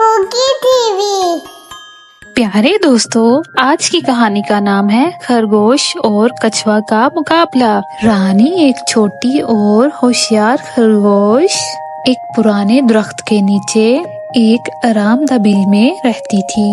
Poke TV. प्यारे दोस्तों, आज की कहानी का नाम है खरगोश और कछुआ का मुकाबला। रानी एक छोटी और होशियार खरगोश एक पुराने दरख्त के नीचे एक आरामदा बिल में रहती थी।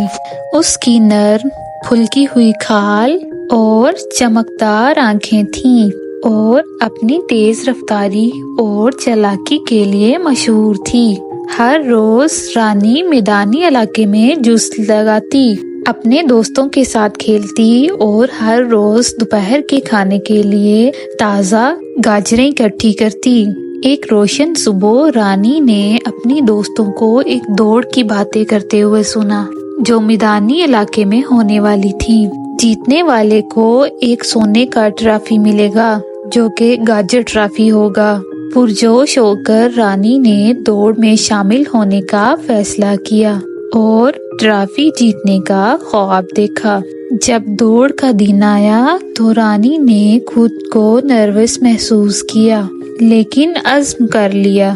उसकी नर्म फुल्की हुई खाल और चमकदार आंखें थीं और अपनी तेज रफ्तारी और चालाकी के लिए मशहूर थी। हर रोज रानी मैदानी इलाके में जुस्त लगाती, अपने दोस्तों के साथ खेलती और हर रोज दोपहर के खाने के लिए ताज़ा गाजरें इकट्ठी करती। एक रोशन सुबह रानी ने अपनी दोस्तों को एक दौड़ की बातें करते हुए सुना जो मैदानी इलाके में होने वाली थी। जीतने वाले को एक सोने का ट्रॉफी मिलेगा जो कि गाजर ट्रॉफी होगा। पुरजोश होकर रानी ने दौड़ में शामिल होने का फैसला किया और ट्रॉफी जीतने का ख्वाब देखा। जब दौड़ का दिन आया तो रानी ने खुद को नर्वस महसूस किया, लेकिन अज़्म कर लिया।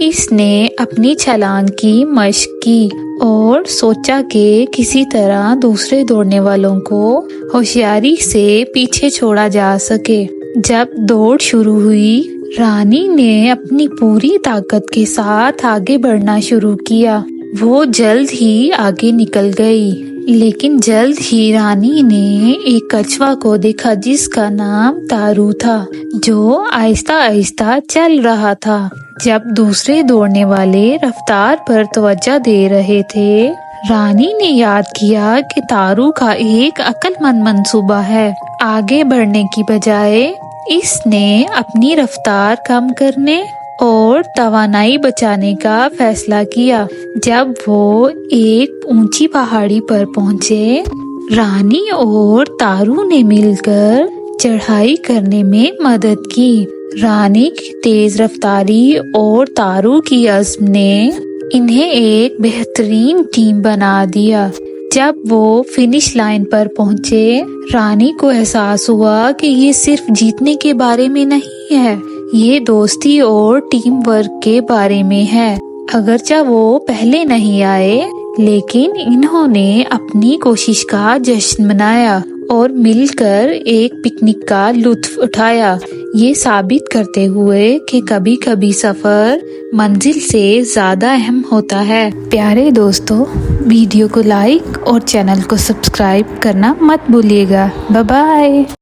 इसने अपनी छलांग की मशक की और सोचा कि किसी तरह दूसरे दौड़ने वालों को होशियारी से पीछे छोड़ा जा सके। जब दौड़ शुरू हुई, रानी ने अपनी पूरी ताकत के साथ आगे बढ़ना शुरू किया। वो जल्द ही आगे निकल गई, लेकिन जल्द ही रानी ने एक कछुआ को देखा जिसका नाम तारू था, जो आहिस्ता आहिस्ता चल रहा था। जब दूसरे दौड़ने वाले रफ्तार पर तवज्जो दे रहे थे, रानी ने याद किया कि तारू का एक अक्लमंद मंसूबा है। आगे बढ़ने की बजाय इसने अपनी रफ्तार कम करने और तवानाई बचाने का फैसला किया। जब वो एक ऊंची पहाड़ी पर पहुंचे, रानी और तारू ने मिलकर चढ़ाई करने में मदद की। रानी की तेज रफ्तारी और तारू की अज़्म ने इन्हें एक बेहतरीन टीम बना दिया। जब वो फिनिश लाइन पर पहुंचे, रानी को एहसास हुआ कि ये सिर्फ जीतने के बारे में नहीं है, ये दोस्ती और टीम वर्क के बारे में है। अगरचे वो पहले नहीं आए, लेकिन इन्होंने अपनी कोशिश का जश्न मनाया और मिलकर एक पिकनिक का लुत्फ उठाया, ये साबित करते हुए कि कभी कभी सफर मंजिल से ज्यादा अहम होता है। प्यारे दोस्तों, वीडियो को लाइक और चैनल को सब्सक्राइब करना मत भूलिएगा। Bye bye.